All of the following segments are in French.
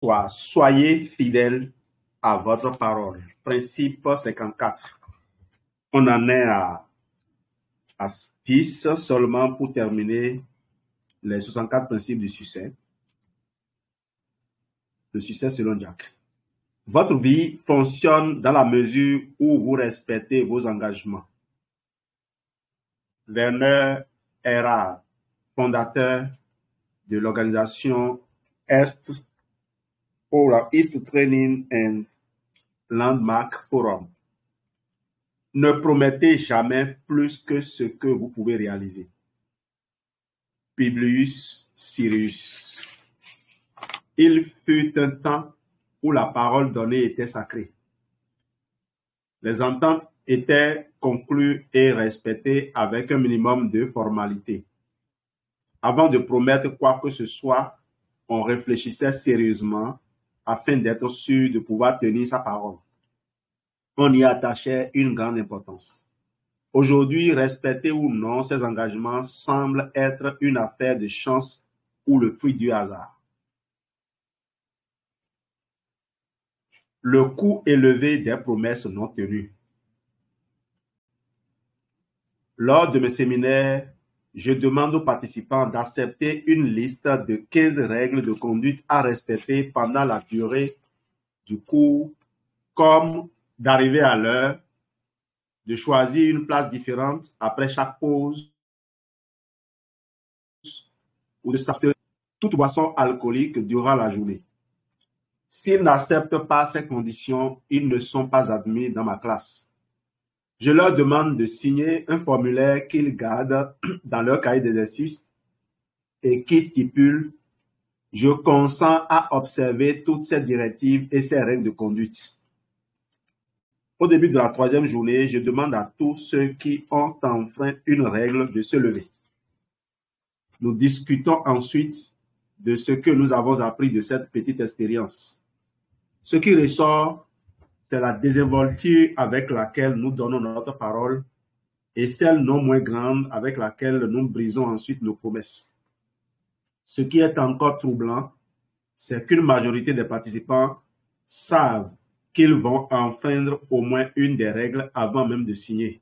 Soyez fidèles à votre parole. Principe 54. On en est à 10 seulement pour terminer les 64 principes du succès. Le succès selon Jack. Votre vie fonctionne dans la mesure où vous respectez vos engagements. Werner Erhard, fondateur de l'organisation East Training and Landmark Forum. Ne promettez jamais plus que ce que vous pouvez réaliser. Publius Syrus. Il fut un temps où la parole donnée était sacrée. Les ententes étaient conclues et respectées avec un minimum de formalité. Avant de promettre quoi que ce soit, on réfléchissait sérieusement afin d'être sûr de pouvoir tenir sa parole. On y attachait une grande importance. Aujourd'hui, respecter ou non ces engagements semble être une affaire de chance ou le fruit du hasard. Le coût élevé des promesses non tenues. Lors de mes séminaires, je demande aux participants d'accepter une liste de 15 règles de conduite à respecter pendant la durée du cours, comme d'arriver à l'heure, de choisir une place différente après chaque pause, ou de s'abstenir de toute boisson alcoolique durant la journée. S'ils n'acceptent pas ces conditions, ils ne sont pas admis dans ma classe. Je leur demande de signer un formulaire qu'ils gardent dans leur cahier d'exercice et qui stipule « Je consens à observer toutes ces directives et ces règles de conduite ». Au début de la 3e journée, je demande à tous ceux qui ont enfreint une règle de se lever. Nous discutons ensuite de ce que nous avons appris de cette petite expérience. Ce qui ressort, c'est la désinvolture avec laquelle nous donnons notre parole et celle non moins grande avec laquelle nous brisons ensuite nos promesses. Ce qui est encore troublant, c'est qu'une majorité des participants savent qu'ils vont enfreindre au moins une des règles avant même de signer.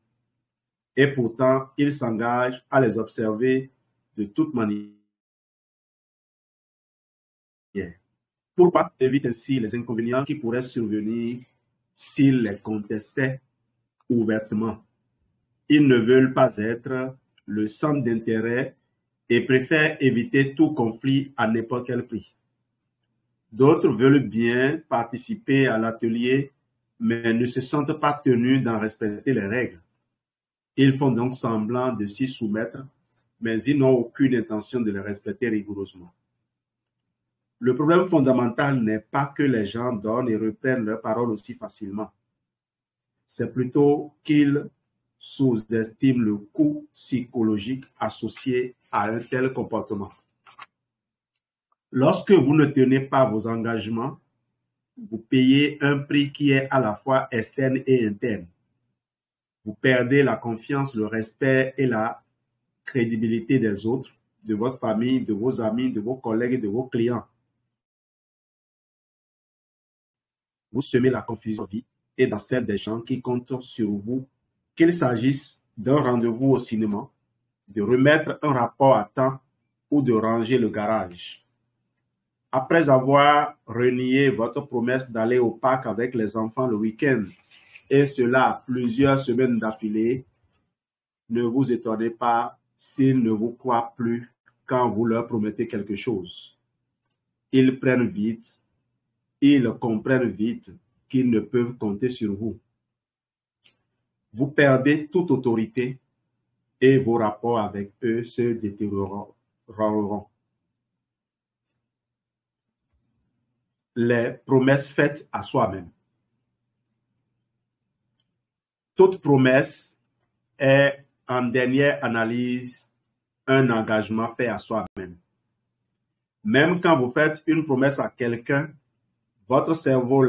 Et pourtant, ils s'engagent à les observer de toute manière. Pourquoi éviter ainsi les inconvénients qui pourraient survenir s'ils les contestaient ouvertement? Ils ne veulent pas être le centre d'intérêt et préfèrent éviter tout conflit à n'importe quel prix. D'autres veulent bien participer à l'atelier, mais ne se sentent pas tenus d'en respecter les règles. Ils font donc semblant de s'y soumettre, mais ils n'ont aucune intention de les respecter rigoureusement. Le problème fondamental n'est pas que les gens donnent et reprennent leurs paroles aussi facilement. C'est plutôt qu'ils sous-estiment le coût psychologique associé à un tel comportement. Lorsque vous ne tenez pas vos engagements, vous payez un prix qui est à la fois externe et interne. Vous perdez la confiance, le respect et la crédibilité des autres, de votre famille, de vos amis, de vos collègues et de vos clients. Vous semez la confusion en vie et dans celle des gens qui comptent sur vous, qu'il s'agisse d'un rendez-vous au cinéma, de remettre un rapport à temps ou de ranger le garage. Après avoir renié votre promesse d'aller au parc avec les enfants le week-end, et cela plusieurs semaines d'affilée, ne vous étonnez pas s'ils ne vous croient plus quand vous leur promettez quelque chose. Ils comprennent vite qu'ils ne peuvent compter sur vous. Vous perdez toute autorité et vos rapports avec eux se détérioreront. Les promesses faites à soi-même. Toute promesse est, en dernière analyse, un engagement fait à soi-même. Même quand vous faites une promesse à quelqu'un, votre cerveau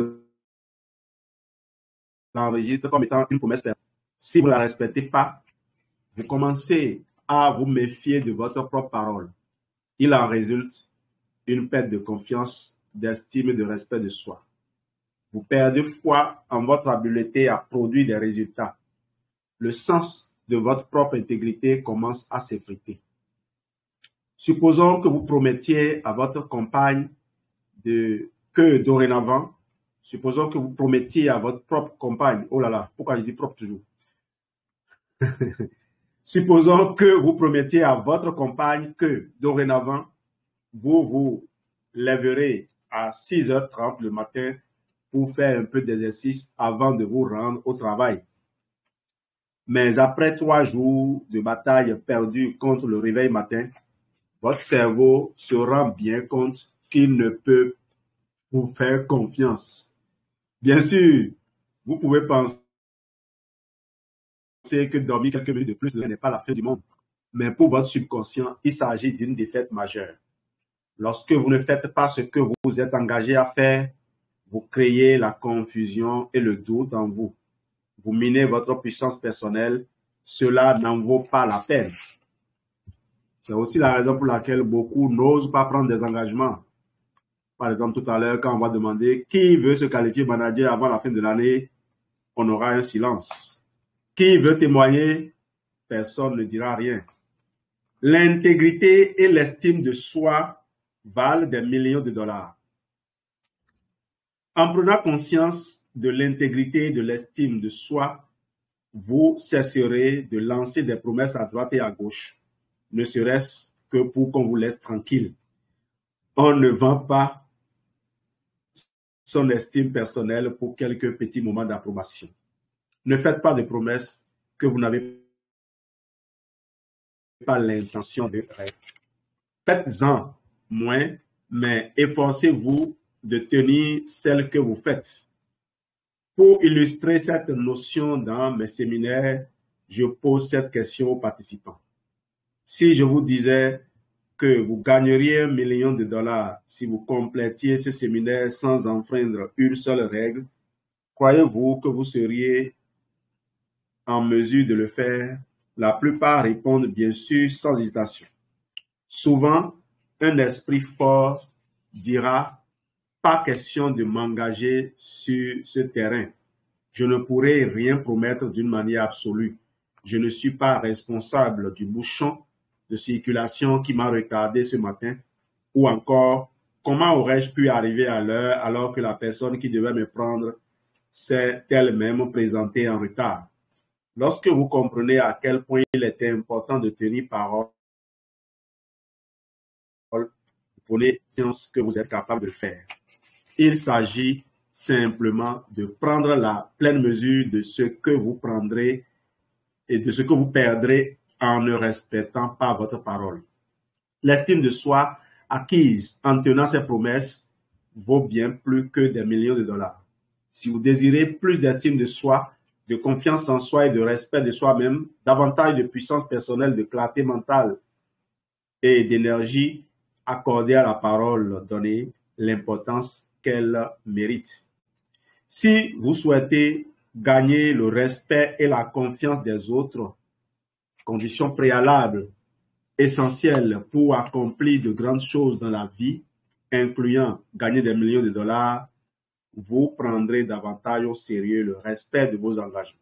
l'enregistre comme étant une promesse faite. Si vous ne la respectez pas, vous commencez à vous méfier de votre propre parole. Il en résulte une perte de confiance d'estime et de respect de soi. Vous perdez foi en votre habileté à produire des résultats. Le sens de votre propre intégrité commence à s'effriter. Supposons que vous promettiez à votre compagne que dorénavant, supposons que vous promettiez à votre propre compagne, oh là là, pourquoi je dis propre toujours? Supposons que vous promettiez à votre compagne que dorénavant, vous vous lèverez à 6h30 le matin pour faire un peu d'exercice avant de vous rendre au travail. Mais après 3 jours de bataille perdue contre le réveil matin, votre cerveau se rend bien compte qu'il ne peut vous faire confiance. Bien sûr, vous pouvez penser que dormir quelques minutes de plus n'est pas la fin du monde. Mais pour votre subconscient, il s'agit d'une défaite majeure. Lorsque vous ne faites pas ce que vous êtes engagé à faire, vous créez la confusion et le doute en vous. Vous minez votre puissance personnelle. Cela n'en vaut pas la peine. C'est aussi la raison pour laquelle beaucoup n'osent pas prendre des engagements. Par exemple, tout à l'heure, quand on va demander qui veut se qualifier manager avant la fin de l'année, on aura un silence. Qui veut témoigner? Personne ne dira rien. L'intégrité et l'estime de soi valent des millions de dollars. En prenant conscience de l'intégrité et de l'estime de soi, vous cesserez de lancer des promesses à droite et à gauche, ne serait-ce que pour qu'on vous laisse tranquille. On ne vend pas son estime personnelle pour quelques petits moments d'approbation. Ne faites pas de promesses que vous n'avez pas l'intention de faire. Faites-en moins, mais efforcez-vous de tenir celles que vous faites. Pour illustrer cette notion dans mes séminaires, je pose cette question aux participants. Si je vous disais que vous gagneriez $1 million si vous complétiez ce séminaire sans enfreindre une seule règle, croyez-vous que vous seriez en mesure de le faire? La plupart répondent bien sûr sans hésitation. Souvent, un esprit fort dira « Pas question de m'engager sur ce terrain. Je ne pourrai rien promettre d'une manière absolue. Je ne suis pas responsable du bouchon de circulation qui m'a retardé ce matin. » Ou encore, comment aurais-je pu arriver à l'heure alors que la personne qui devait me prendre s'est elle-même présentée en retard? Lorsque vous comprenez à quel point il était important de tenir parole, vous prenez conscience que vous êtes capable de le faire. Il s'agit simplement de prendre la pleine mesure de ce que vous prendrez et de ce que vous perdrez en ne respectant pas votre parole. L'estime de soi acquise en tenant ses promesses vaut bien plus que des millions de dollars. Si vous désirez plus d'estime de soi, de confiance en soi et de respect de soi-même, davantage de puissance personnelle, de clarté mentale et d'énergie, accordée à la parole donnée l'importance qu'elle mérite. Si vous souhaitez gagner le respect et la confiance des autres, conditions préalables essentielles pour accomplir de grandes choses dans la vie, incluant gagner des millions de dollars, vous prendrez davantage au sérieux le respect de vos engagements.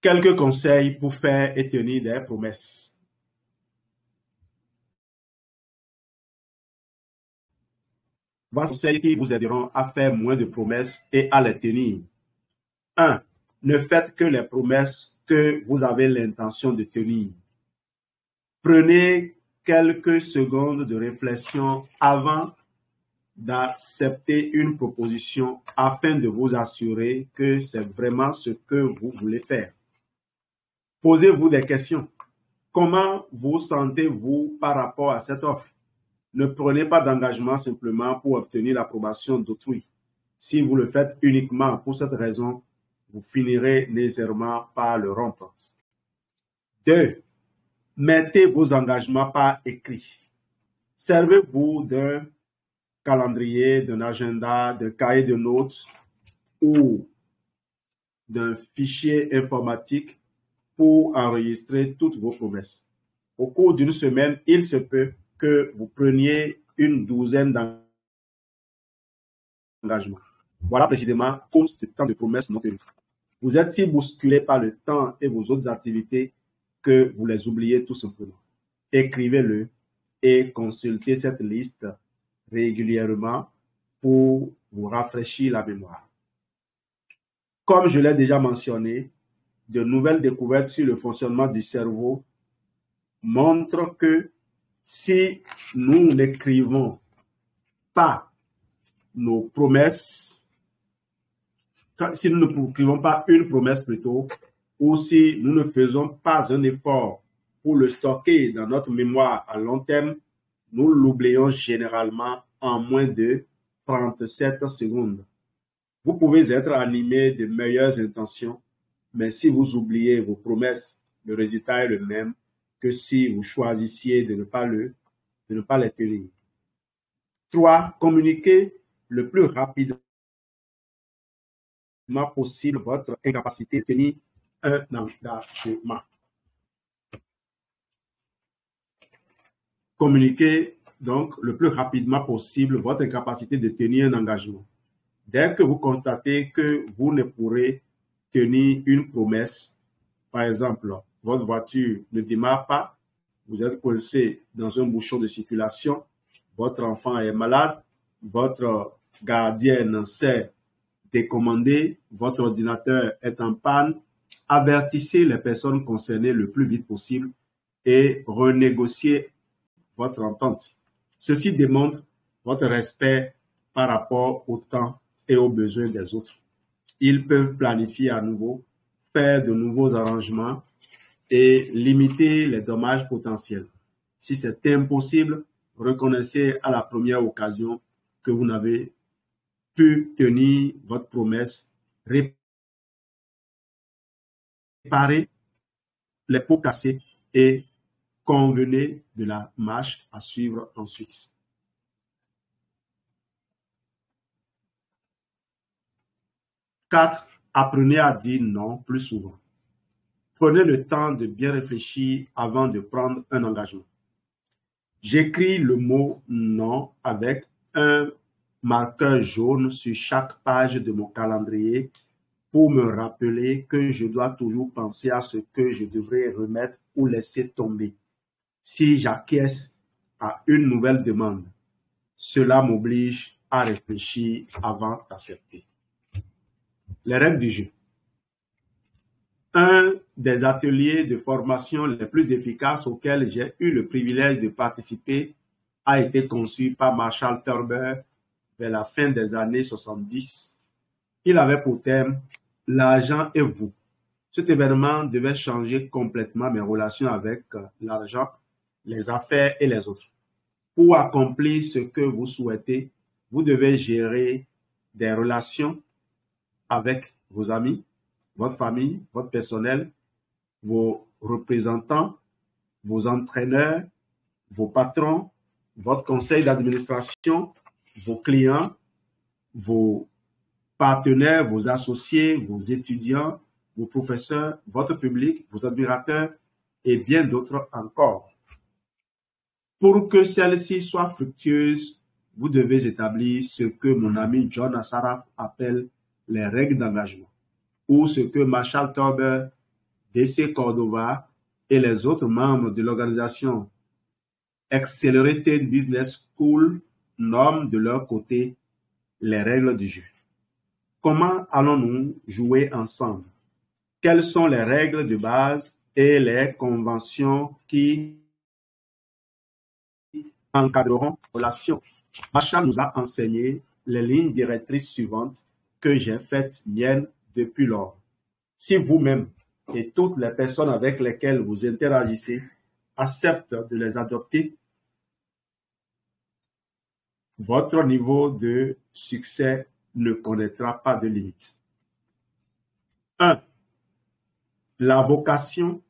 Quelques conseils pour faire et tenir des promesses. Voici des conseils qui vous aideront à faire moins de promesses et à les tenir. 1. Ne faites que les promesses que vous avez l'intention de tenir. Prenez quelques secondes de réflexion avant d'accepter une proposition afin de vous assurer que c'est vraiment ce que vous voulez faire. Posez-vous des questions. Comment vous sentez-vous par rapport à cette offre? Ne prenez pas d'engagement simplement pour obtenir l'approbation d'autrui. Si vous le faites uniquement pour cette raison, vous finirez nécessairement par le rompre. 2. Mettez vos engagements par écrit. Servez-vous d'un calendrier, d'un agenda, d'un cahier de notes ou d'un fichier informatique pour enregistrer toutes vos promesses. Au cours d'une semaine, il se peut que vous preniez une douzaine d'engagements. Voilà précisément à cause du temps de promesses non tenues. Vous êtes si bousculé par le temps et vos autres activités que vous les oubliez tout simplement. Écrivez-le et consultez cette liste régulièrement pour vous rafraîchir la mémoire. Comme je l'ai déjà mentionné, de nouvelles découvertes sur le fonctionnement du cerveau montrent que si nous n'écrivons pas nos promesses, si nous n'écrivons pas une promesse plutôt, ou si nous ne faisons pas un effort pour le stocker dans notre mémoire à long terme, nous l'oublions généralement en moins de 37 secondes. Vous pouvez être animé de meilleures intentions, mais si vous oubliez vos promesses, le résultat est le même que si vous choisissiez de ne pas les tenir. 3. Communiquez le plus rapidement possible votre incapacité de tenir un engagement. Communiquez donc le plus rapidement possible votre incapacité de tenir un engagement. Dès que vous constatez que vous ne pourrez tenir une promesse, par exemple, votre voiture ne démarre pas, vous êtes coincé dans un bouchon de circulation, votre enfant est malade, votre gardien s'est décommandé, votre ordinateur est en panne, avertissez les personnes concernées le plus vite possible et renégociez votre entente. Ceci démontre votre respect par rapport au temps et aux besoins des autres. Ils peuvent planifier à nouveau, faire de nouveaux arrangements et limiter les dommages potentiels. Si c'est impossible, reconnaissez à la première occasion que vous n'avez pu tenir votre promesse, réparez les pots cassés et convenez de la marche à suivre ensuite. Quatre, apprenez à dire non plus souvent. Prenez le temps de bien réfléchir avant de prendre un engagement. J'écris le mot non avec un marqueur jaune sur chaque page de mon calendrier pour me rappeler que je dois toujours penser à ce que je devrais remettre ou laisser tomber. Si j'acquiesce à une nouvelle demande, cela m'oblige à réfléchir avant d'accepter. Les règles du jeu. Un des ateliers de formation les plus efficaces auxquels j'ai eu le privilège de participer a été conçu par Marshall Thurber vers la fin des années 70. Il avait pour thème « L'argent et vous ». Cet événement devait changer complètement mes relations avec l'argent, les affaires et les autres. Pour accomplir ce que vous souhaitez, vous devez gérer des relations avec vos amis, votre famille, votre personnel, vos représentants, vos entraîneurs, vos patrons, votre conseil d'administration, vos clients, vos partenaires, vos associés, vos étudiants, vos professeurs, votre public, vos admirateurs et bien d'autres encore. Pour que celle-ci soit fructueuse, vous devez établir ce que mon ami John Assaraf appelle les règles d'engagement, ou ce que Marshall Thurber, D.C. Cordova et les autres membres de l'organisation Accelerated Business School nomment de leur côté les règles du jeu. Comment allons-nous jouer ensemble? Quelles sont les règles de base et les conventions qui encadreront la relation? Marshall nous a enseigné les lignes directrices suivantes que j'ai faites miennes depuis lors. Si vous-même et toutes les personnes avec lesquelles vous interagissez acceptent de les adopter, votre niveau de succès ne connaîtra pas de limite. 1. La vocation,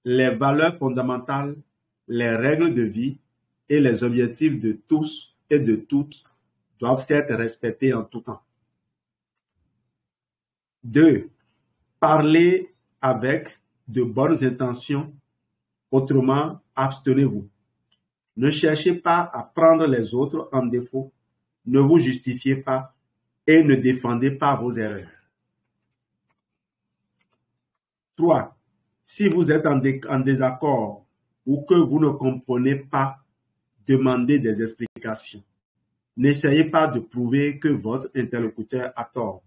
les valeurs fondamentales, les règles de vie et les objectifs de tous et de toutes doivent être respectés en tout temps. 2. Parlez avec de bonnes intentions, autrement, abstenez-vous. Ne cherchez pas à prendre les autres en défaut. Ne vous justifiez pas et ne défendez pas vos erreurs. 3. Si vous êtes en désaccord ou que vous ne comprenez pas, demandez des explications. N'essayez pas de prouver que votre interlocuteur a tort.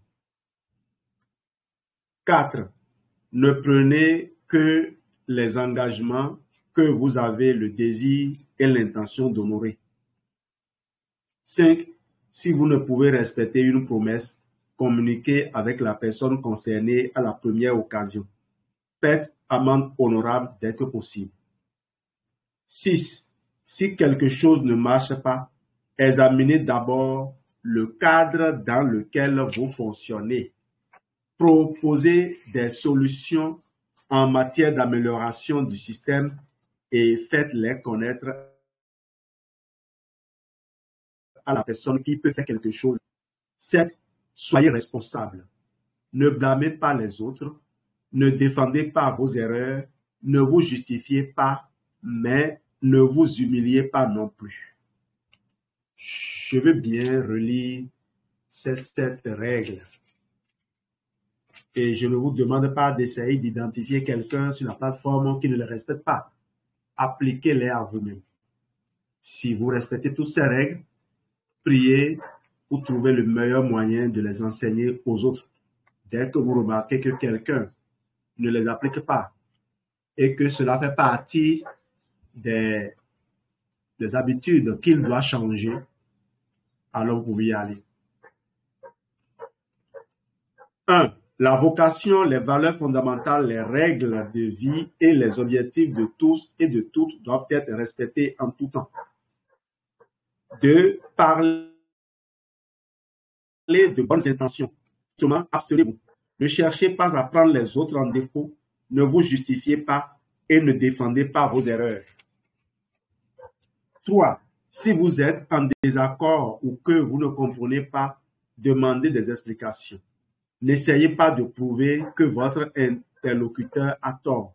4. Ne prenez que les engagements que vous avez le désir et l'intention d'honorer. 5. Si vous ne pouvez respecter une promesse, communiquez avec la personne concernée à la première occasion. Faites amende honorable dès que possible. 6. Si quelque chose ne marche pas, examinez d'abord le cadre dans lequel vous fonctionnez. Proposez des solutions en matière d'amélioration du système et faites-les connaître à la personne qui peut faire quelque chose. 7. Soyez responsable. Ne blâmez pas les autres. Ne défendez pas vos erreurs. Ne vous justifiez pas, mais ne vous humiliez pas non plus. Je veux bien relire ces 7 règles. Et je ne vous demande pas d'essayer d'identifier quelqu'un sur la plateforme qui ne les respecte pas. Appliquez-les à vous-même. Si vous respectez toutes ces règles, priez pour trouver le meilleur moyen de les enseigner aux autres. Dès que vous remarquez que quelqu'un ne les applique pas et que cela fait partie des habitudes qu'il doit changer, alors vous pouvez y aller. 1. La vocation, les valeurs fondamentales, les règles de vie et les objectifs de tous et de toutes doivent être respectés en tout temps. 2. Parler de bonnes intentions. Justement, abstenez-vous. Ne cherchez pas à prendre les autres en défaut. Ne vous justifiez pas et ne défendez pas vos erreurs. 3. Si vous êtes en désaccord ou que vous ne comprenez pas, demandez des explications. N'essayez pas de prouver que votre interlocuteur a tort.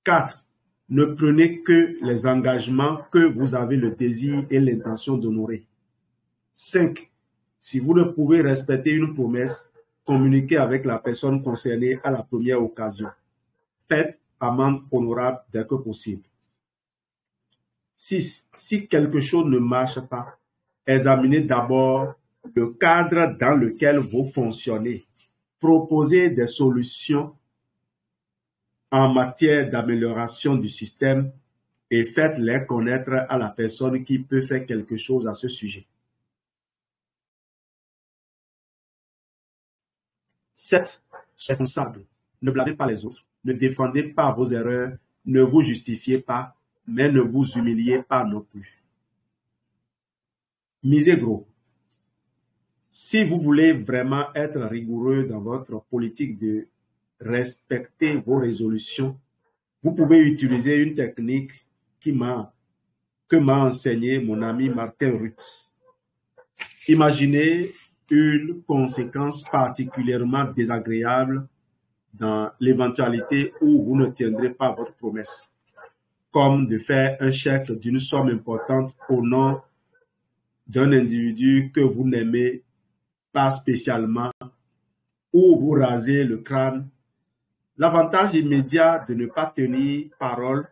4. Ne prenez que les engagements que vous avez le désir et l'intention d'honorer. 5. Si vous ne pouvez respecter une promesse, communiquez avec la personne concernée à la première occasion. Faites amende honorable dès que possible. 6. Si quelque chose ne marche pas, examinez d'abord le cadre dans lequel vous fonctionnez. Proposez des solutions en matière d'amélioration du système et faites-les connaître à la personne qui peut faire quelque chose à ce sujet. 7. Soyez responsable. Ne blâmez pas les autres. Ne défendez pas vos erreurs. Ne vous justifiez pas, mais ne vous humiliez pas non plus. Misez gros. Si vous voulez vraiment être rigoureux dans votre politique de respecter vos résolutions, vous pouvez utiliser une technique que m'a enseigné mon ami Martin Ruth. Imaginez une conséquence particulièrement désagréable dans l'éventualité où vous ne tiendrez pas votre promesse, comme de faire un chèque d'une somme importante au nom d'un individu que vous n'aimez pas spécialement, ou vous rasez le crâne. L'avantage immédiat de ne pas tenir parole,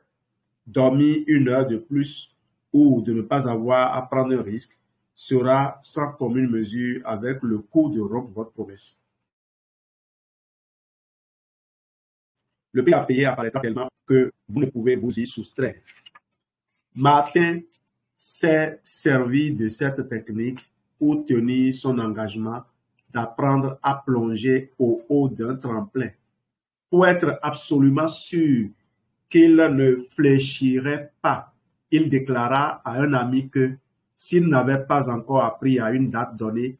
dormir 1 heure de plus ou de ne pas avoir à prendre un risque sera sans commune mesure avec le coût de rompre votre promesse. Le prix à payer apparaîtra tellement que vous ne pouvez vous y soustraire. Martin s'est servi de cette technique pour tenir son engagement d'apprendre à plonger au haut d'un tremplin. Pour être absolument sûr qu'il ne fléchirait pas, il déclara à un ami que s'il n'avait pas encore appris à une date donnée,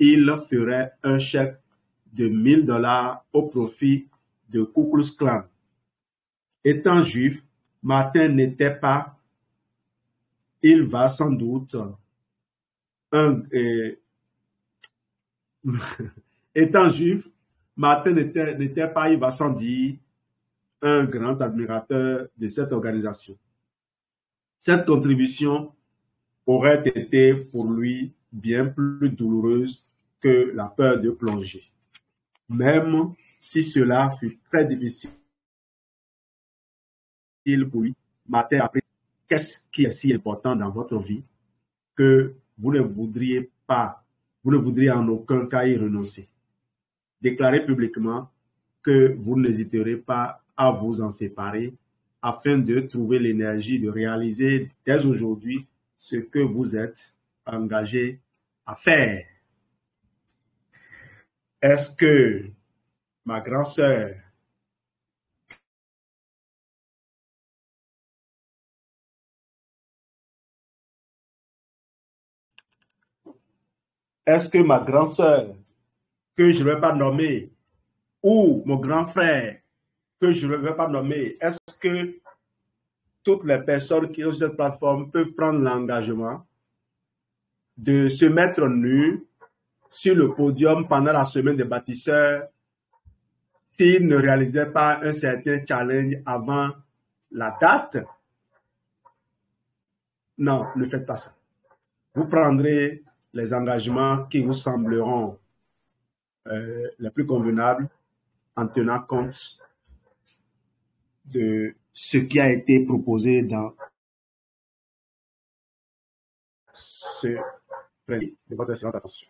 il ferait un chèque de $1000 au profit de Ku Klux Klan. Étant juif, Martin n'était pas, il va sans doute, étant juif, Martin n'était pas, il va sans dire, un grand admirateur de cette organisation. cette contribution aurait été pour lui bien plus douloureuse que la peur de plonger. Même si cela fut très difficile pour lui, matin après, qu'est-ce qui est si important dans votre vie que vous ne voudriez en aucun cas y renoncer. Déclarez publiquement que vous n'hésiterez pas à vous en séparer afin de trouver l'énergie de réaliser dès aujourd'hui ce que vous êtes engagé à faire. Est-ce que ma grande sœur que je ne vais pas nommer, ou mon grand frère, que je ne vais pas nommer, est-ce que toutes les personnes qui ont cette plateforme peuvent prendre l'engagement de se mettre nus sur le podium pendant la semaine des bâtisseurs s'ils ne réalisaient pas un certain challenge avant la date? Non, ne faites pas ça. Vous prendrez les engagements qui vous sembleront les plus convenables en tenant compte de ce qui a été proposé dans ce prélit de votre excellente attention.